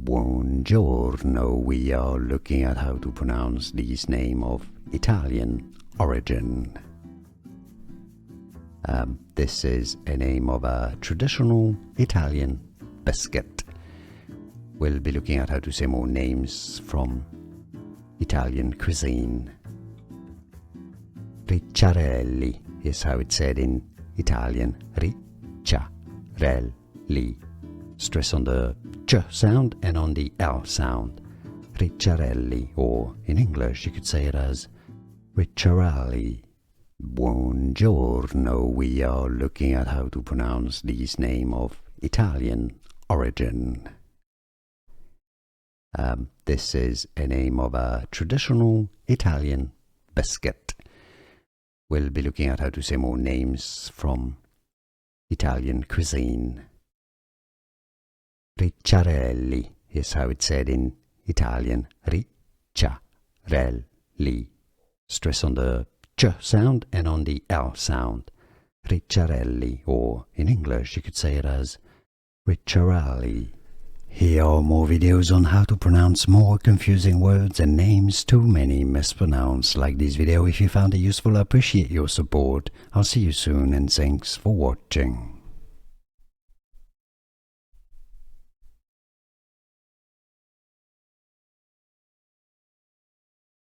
Buongiorno. We are looking at how to pronounce this name of Italian origin. This is a name of a traditional Italian biscuit. We'll be looking at how to say more names from Italian cuisine. Ricciarelli is how it's said in Italian. Ricciarelli. Stress on the ch sound and on the l sound. Ricciarelli, or in English you could say it as Ricciarelli. Buongiorno. We are looking at how to pronounce this name of Italian origin. This is a name of a traditional Italian biscuit. We'll be looking at how to say more names from Italian cuisine. Ricciarelli is how it's said in Italian. Ricciarelli. Stress on the ch sound and on the l sound. Ricciarelli, or in English you could say it as Ricciarelli. Here are more videos on how to pronounce more confusing words and names too many mispronounced. Like this video if you found it useful. I appreciate your support. I'll see you soon and thanks for watching.